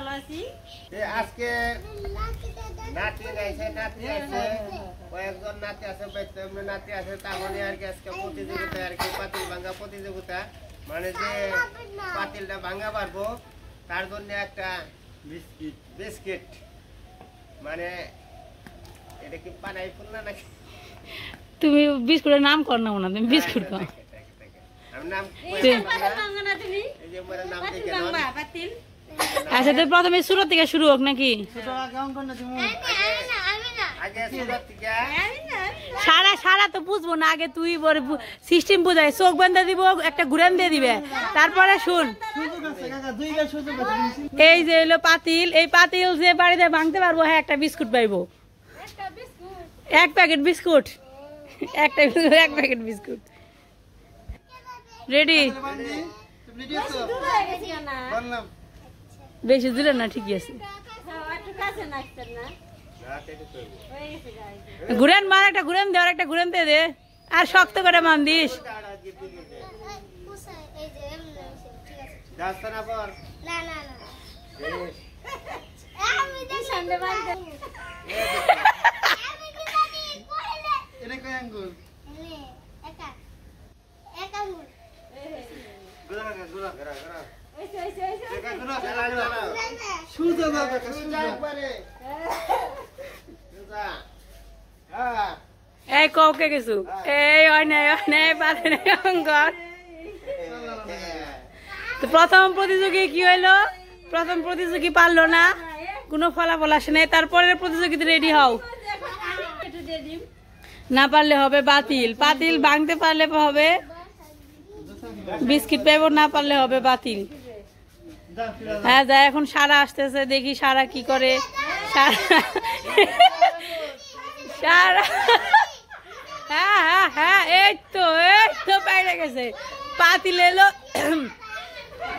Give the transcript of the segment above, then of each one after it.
ভালো আছি। আজকে নাতি আছে কয়েকজন নাতি আছে নাতি আছে তাহলে আর কি আজকে প্রতিযোগিতা আর কি পাতিল ভাঙা প্রতিযোগিতা মানে যে পাতিলটা ভাঙা পারবো তার জন্য একটা বিস্কিট মানে এটা কি পানাই ফুল না নাকি তুমি বিস্কুটের নাম কর না তুমি বিস্কুট কর আমি নাম আচ্ছা তো প্রথমে শুরু থেকে শুরু হোক নাকি সারা সারা তো বুঝবো না আগে তুই সিস্টেম বুঝাই চোখ বান্ধা দিব একটা ঘুরান দিয়ে দিবে তারপরে শুন এই যে এলো পাতিল এই পাতিল যে বাড়িতে ভাঙতে পারবো হ্যাঁ একটা বিস্কুট পাইবো এক প্যাকেট বিস্কুট একটা এক প্যাকেট বিস্কুট রেডি বেশি দূরে না ঠিকই আছে ঘুরেন মার একটা ঘুরেন দে আর একটা ঘুরেন দে আর শক্ত করে মান দিস এই কওকে কিছু এই অন্যায় পারে না অঙ্কর তো প্রথম প্রতিযোগী কি হইলো প্রথম প্রতিযোগী পারলো না কোনো ফলাফল আসে নাই তারপরের প্রতিযোগিতা রেডি হও না পারলে হবে বাতিল পাতিল ভাঙতে পারলে হবে বিস্কিট পাইব না পারলে হবে বাতিল হ্যাঁ যা এখন সারা আসতেছে দেখি সারা কি করে সারা হ্যাঁ হ্যাঁ হ্যাঁ এই তো বাইরে গেছে পাতিল এলো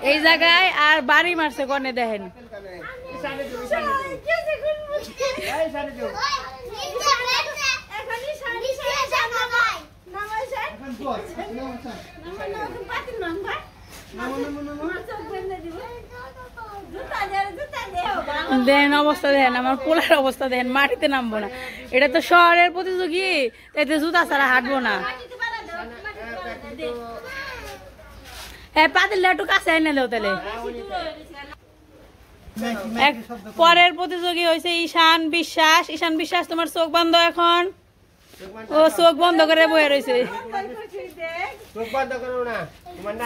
এই জায়গায় আর বাড়ি মারছে কনে দেখেন দেখেন অবস্থা দেখেন আমার পোলার অবস্থা দেখেন মাটিতে নামবো না এটা তো শহরের প্রতিযোগী এতে জুতা ছাড়া হাঁটবো না পাতিল একটু কাছে এনে দেও তাহলে পরের প্রতিযোগী হয়েছে ঈশান বিশ্বাস তোমার চোখ বন্ধ এখন ও চোখ বন্ধ করে বয়ে রয়েছে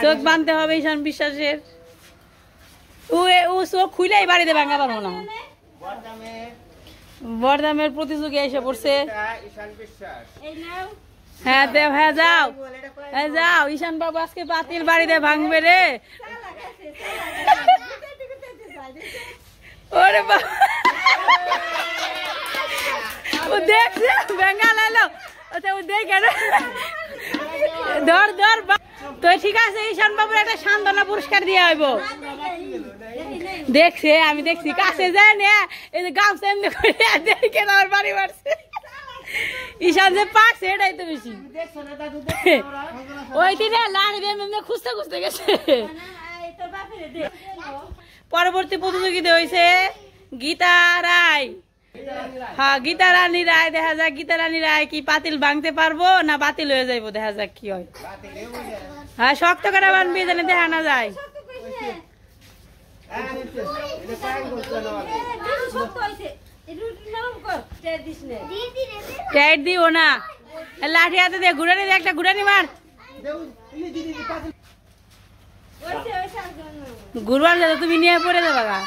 চোখ বাঁধতে হবে ঈশান বিশ্বাসের ও চোখ খুলেই বাড়িতে ভাঙা পারবো না বরদামের প্রতিযোগী এসে পড়ছে হ্যাঁ দেব হ্যাঁ যাও ঈশান বাবু আজকে পাতিল বাড়িতে ভাঙবে রে ওরে বাবা ও দেখছে বেঙ্গাল এলো ও দেখে ধর তো ঠিক আছে ঈশান বাবুর একটা সান্ত্বনা পুরস্কার দিয়ে হইব দেখছে আমি দেখছি কাছে যায় না এই যে গামছা এমনি করে দেখে আমার বাড়ি মারছে ঈশান যে পারছে এটাই তো বেশি ওই দিনে লাড়ি দিয়ে এমনি খুঁজতে গেছে পরবর্তী প্রতিযোগিতা হয়েছে গীতা রায় হ্যাঁ গীতা রানী রায় দেখা যাক গীতা রানী রায় কি পাতিল ভাঙতে পারবো না বাতিল হয়ে যাইবো দেখা যাক কি হয় হ্যাঁ শক্ত করে বানবি যেন দেখা না যায় টাইট দিও না লাঠি হাতে দে ঘুরানি দে একটা ঘুরানি মার ঘুরবার যাতে তুমি নিয়ে পড়ে যাবা গা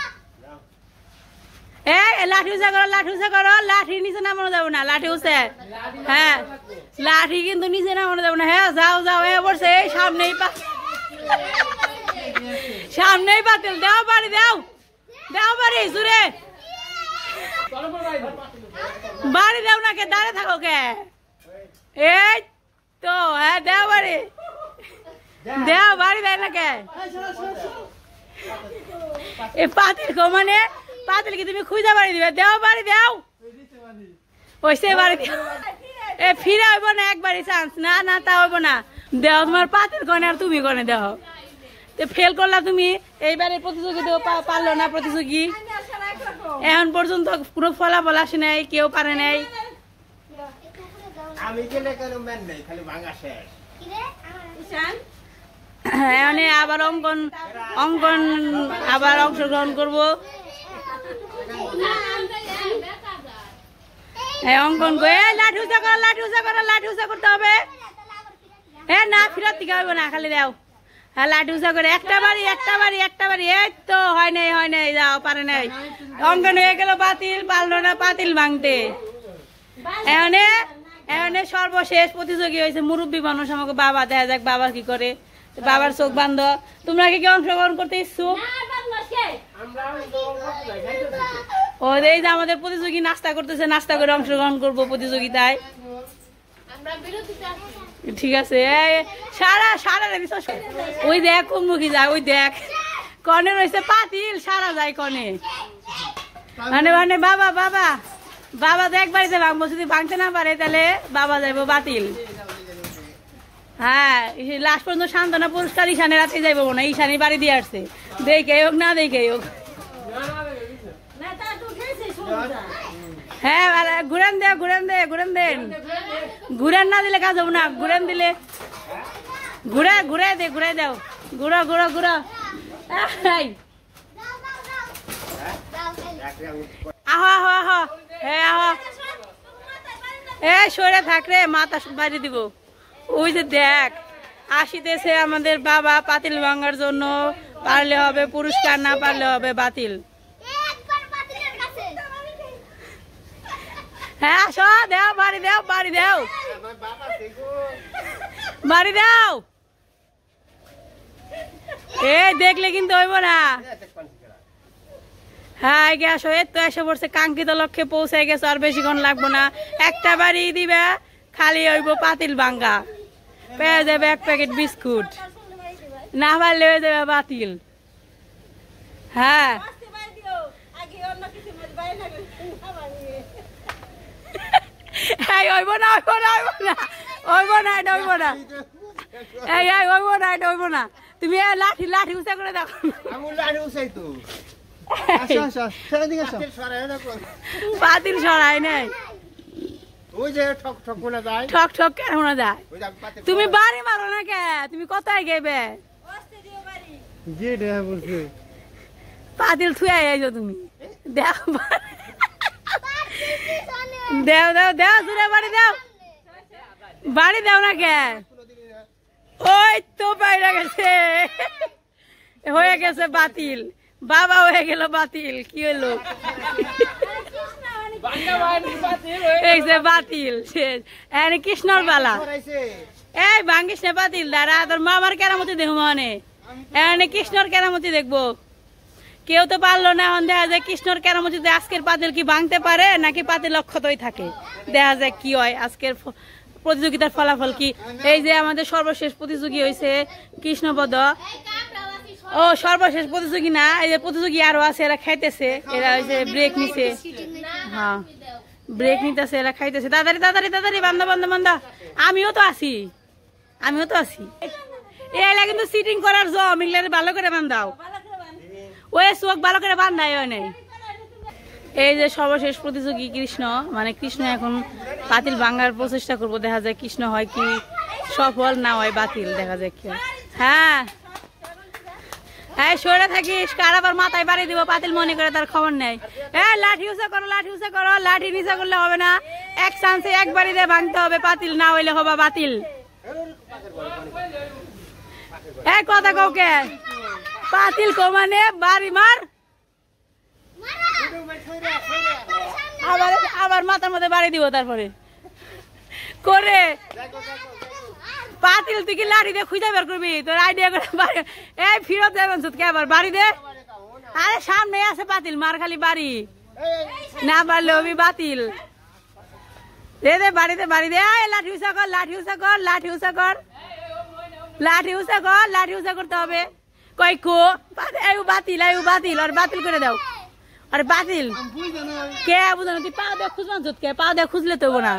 লাঠি উঁচা করো লাঠি নিচে নামানো যাবো না লাঠি উঁচে হ্যাঁ লাঠি কিন্তু নিচে নামানো যাবো না হ্যাঁ যাও বলছে এই সামনেই পাতিল দাও বাড়ি জুড়ে বাড়ি দাও না কে দাঁড়িয়ে থাকো কে এই তো হ্যাঁ দাও বাড়ি দেয় না কে এ পাতিল কো মানে পাতিল কি তুমি খুঁজা বাড়ি দিবে বাড়ি দাও ওইসে বাড়ি এ ফিরে হইব না একবারই চান্স না তা হইব না দেও তোমার পাতিল কনে আর তুমি কনে দেও ফেল করলা তুমি, এইবারে প্রতিযোগিতা পারলো না প্রতিযোগী, এখন পর্যন্ত কোনো ফলাফল আসে নাই, কেউ পারে নাই। আমি গেলে কেন মেন নেই, খালি ভাঙা শেষ। এখানে আবার অঙ্কন আবার অংশগ্রহণ করবো। অঙ্কন লাঠি উঁচা করো, লাঠি উঁচা করো, লাঠি উঁচা করতে হবে। হ্যাঁ না, ফিরত দিকে হবে না, খালি দাও। হ্যাঁ লাঠি উঁচা করে একটা বাড়ি, এই তো হয় নাই, যাও পারে নাই। অঙ্কন হয়ে গেল বাতিল, পারলো না পাতিল ভাঙতে। এখানে সর্বশেষ প্রতিযোগী হয়েছে মুরব্বী মানুষ, আমাকে বাবা, দেখা যাক বাবা কি করে। বাবার চোখ বান্ধ। তোমরা কি অংশগ্রহণ করতে ইচ্ছুক? ও এই যে আমাদের প্রতিযোগী নাস্তা করতেছে, নাস্তা করে অংশগ্রহণ করবো প্রতিযোগিতায়। ঠিক আছে, সারা ওই দেখ মুখী যায়, ওই দেখ কনে রয়েছে পাতিল, সারা যায় কনে। মানে বাবা তো এক বাড়িতে ভাঙবো, যদি ভাঙতে না পারে তাহলে বাবা যাইবো বাতিল। হ্যাঁ, লাস্ট পর্যন্ত সান্ত্বনা পুরস্কার ঈশানের রাতে যাইবো না, ঈশানি বাড়ি দিয়ে আসছে, দেখে হোক না দেখে হোক। হ্যাঁ ঘুরেন দেন, ঘুরেন না দিলে কাজ হবো না, ঘুরেন দিলে ঘুরে দাও, ঘুরো। আহ সরে থাক রে, মাথা বাড়ি দিব। ওই যে দেখ আসিতেছে আমাদের বাবা পাতিল ভাঙার জন্য, পারলে হবে পুরস্কার, না পারলে হবে বাতিল। হ্যাঁ আসো, দাও বাড়ি দাও। দেখলে কিন্তু হইব না। হ্যাঁ আগে আসো, এর তো এসে পড়ছে, কাঙ্ক্ষিত লক্ষ্যে পৌঁছে গেছো, আর বেশিক্ষণ লাগবো না। একটা বাড়ি দিবে, খালি হইব পাতিল ভাঙ্গা, পেয়ে যাবে 1 প্যাকেট বিস্কুট, না পারলে হয়ে যাবে বাতিল। হ্যাঁ তুমি লাঠি উঁচা করে দেখো, পাতিল সরাই নাই, ঠক কেন শোনা যায়। তুমি বাড়ি মারো না কে, তুমি কোথায় গেবে? পাতিল থুয়ে আইছো তুমি, দেও জুড়ে বাড়ি দাও না কে। ওই তো বাইরে গেছে, হয়ে গেছে বাতিল, বাবা হয়ে গেল বাতিল। কি হলো? বাতিল শেষ, কৃষ্ণর বালা। এই ভাঙ্গিস না পাতিল, দাঁড়া তোর মামার কেরামতি দেখবো, মানে কৃষ্ণর কেরামতি দেখবো। কেউ তো পারলো না, এখন দেখা যায় কৃষ্ণর কেরামতিতে আজকের পাতিল কি ভাঙতে পারে নাকি পাতিল অক্ষতই থাকে, দেখা যায় কি হয় আজকের প্রতিযোগিতার ফলাফল কি। এই যে আমাদের সর্বশেষ প্রতিযোগী হয়েছে কৃষ্ণপদ। ও সর্বশেষ প্রতিযোগী না, এই যে প্রতিযোগী আরো আছে, এরা খাইতেছে, এরা হয়েছে ব্রেক নিছে। হ্যাঁ ব্রেক নিতেছে, এরা খাইতেছে। তাড়াতাড়ি বান্দা। আমিও তো আছি। এলা কিন্তু সিটিং করার জম, এগুলো ভালো করে বান্ধাও, ওই চোখ ভালো করে বান্ধাই নাই। এই যে সর্বশেষ প্রতিযোগী কৃষ্ণ, মানে কৃষ্ণ এখন বাতিল ভাঙার প্রচেষ্টা করবো, দেখা যায় কৃষ্ণ হয় কি সফল, না হয় বাতিল, দেখা যায় কি হয়। হ্যাঁ সরে থাকিস, কার আবার মাথায় বাড়ি দিব, পাতিল মনে করে তার খবর নেই। লাঠি উঁচা করো, লাঠি নিচা করলে হবে না, এক চান্সে এক বাড়ি দিয়ে ভাঙতে হবে পাতিল, না হইলে হবা বাতিল। কথা কাউকে পাতিল কমানে বাড়ি মার, আবার মাথার মধ্যে বাড়ি দিব, তারপরে করে পাতিল তুই কি লাঠি দিয়ে খুঁজে বের করবি, তোর আইডিয়া করে ফিরত যাবেন কে আবার বাড়ি দে। আরে সামনে আছে পাতিল, মার খালি বাড়ি, না পারলে হবি বাতিল। দে বাড়ি দে লাঠি উঁচা কর, লাঠি উঁচা করতে হবে। কই কো বাতিল, আর বাতিল করে দাও। আরে বাতিল কে বুঝো না, তুই পাও দিয়ে খুঁজবান কে, পাও দিয়ে খুঁজলে তো না,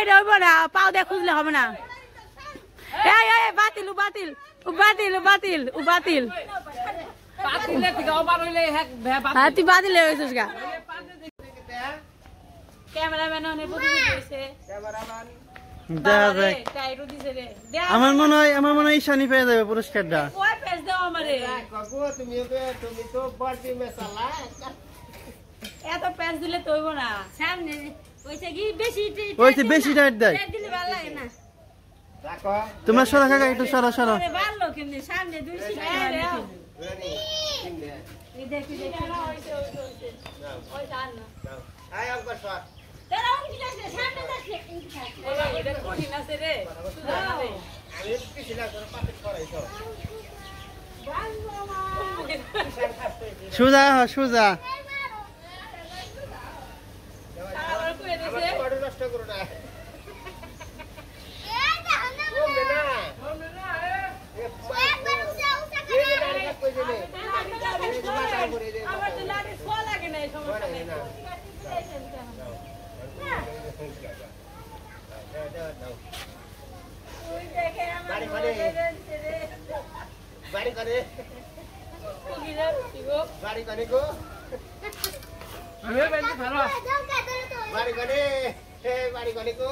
রইব না, পাও দিয়ে খুঁজলে হবে না। বাতিল বাতিল ও বাতিল ও বাতিল ও বাতিল হ্যাঁ তুই বাতিল হয়ে গেছিস গা ক্যামেরাম্যান অনেক প্রতিযোগী হয়েছে আমার মনে হয় ঈশানী পেয়ে যাবে পুরস্কারটা এত প্যাঁচ দিলে তো হইব না সামনে বেশি টাইট দেয় তোমরা সরা কাকা একটু সরা সরা সোজা সোজা নষ্ট করো না বাড়ি করে বাড়ি করে গো বাড়ি করে বাড়ি করে গো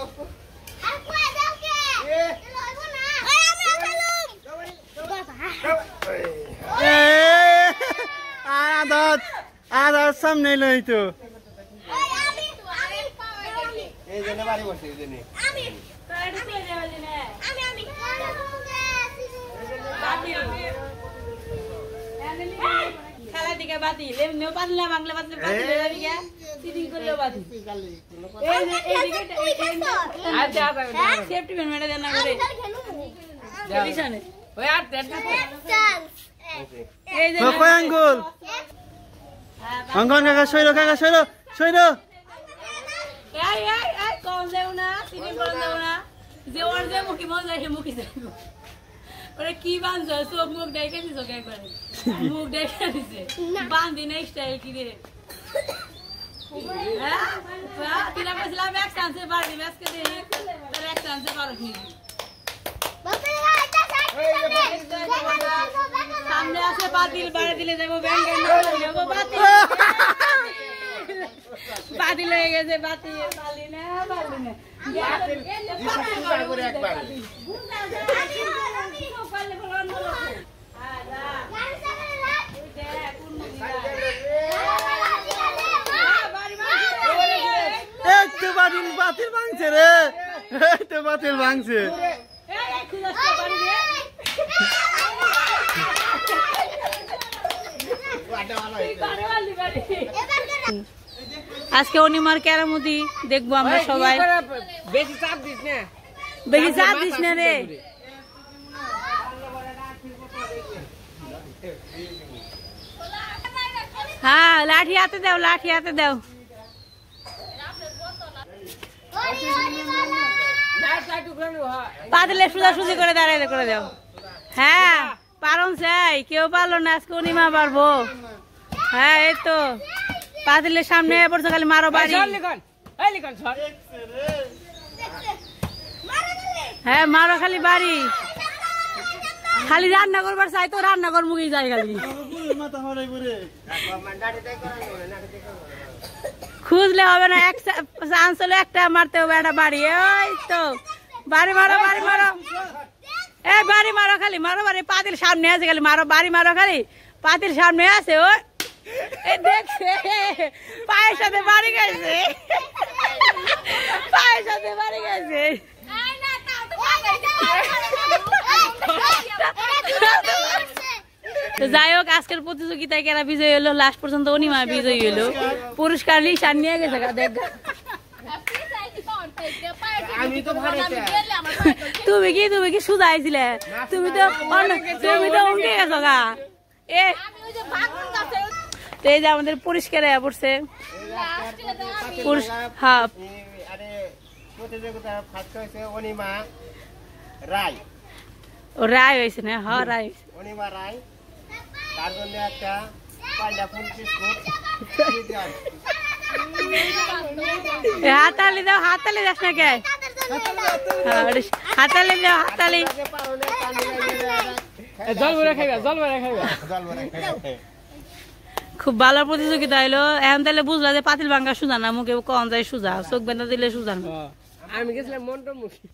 আদাত আদাত সামনে লই তো এই জন্য বাড়ি বসে এই জন্য খেলা দিকে বাতিল এমনিও পাতলা বাংলা বাতলে বাতিল হয়ে যাবি গা সিটিং করলেও বাতিল এই যে আচ্ছা সেফটি ম্যান মেরে দেন না করে দিশানে ওই আর এই যে কয় আঙ্গুল অঙ্কন কাকা সইরো সইরো এই কোন দেও না সিটিং করে দেও না যে ওর যে মুখি মন যায় মুখি যায় ওরে কি বানছ সব মুখ দেখে দিছো কে করে মুখ দেখে দিছে বাঁধি না স্টাইল কি রে হ্যাঁ তিলা পয়সা ব্যাক চান্সে বাড়ি ব্যাসকে দে তোর এক চান্সে পারো কি সামনে আসে বাতিল বাড়ি দিলে যাবো ব্যাংক যাবো বাতিল বাতিল হয়ে গেছে বাতিল বালি না বাতিল ভাঙছে রে তো বাতিল ভাঙছে আজকে অনিমার কেরামতি দেখবো আমরা সবাই বেশি চাপ দিস না রে হ্যাঁ লাঠি হাতে দাও পাতলে সোজাসুজি করে দাঁড়াইলে করে দাও হ্যাঁ পারন চাই কেউ পারলো না আজকে অনিমা পারবো হ্যাঁ এই তো পাতিলের সামনে পড়ছে খালি মারো বাড়ি হ্যাঁ মারো খালি বাড়ি খালি রান্না করবার চাই তো রান্না কর মুখে যায় খালি খুঁজলে হবে না এক চান্স হলে একটা মারতে হবে একটা বাড়ি ওই তো বাড়ি মারো এই বাড়ি মারো খালি মারো বাড়ি পাতিল সামনে আছে খালি মারো বাড়ি মারো খালি পাতিল সামনে আছে ও দেখছে পায়ের সাথে বাড়ি গেছে যাই হোক আজকের প্রতিযোগিতায় কেরা বিজয়ী হলো লাস্ট পর্যন্ত অনিমা বিজয়ী হলো পুরস্কার লিশান নিয়ে গেছে দেখ তুমি কি সুজাইছিলে তুমি তো উঠে গেছো গা এই যে আমাদের পুরস্কার পড়ছে রায় হয়েছে না হ্যাঁ রায় অনিমা রায় তার জন্য একটা পাইনাপল বিস্কুট হাতালি যাস না কে হাতালি জল ভরে খাইবা জল ভরে খাইবা জল ভরে খাইবা। খুব ভালো প্রতিযোগিতা হইলো এখন তাহলে বুঝলা যে পাতিল ভাঙ্গা সুজা না মুখে কম যায় সুজা চোখ বেঁধা দিলে সুজা না আমি গেছিলাম মন্টর মুখী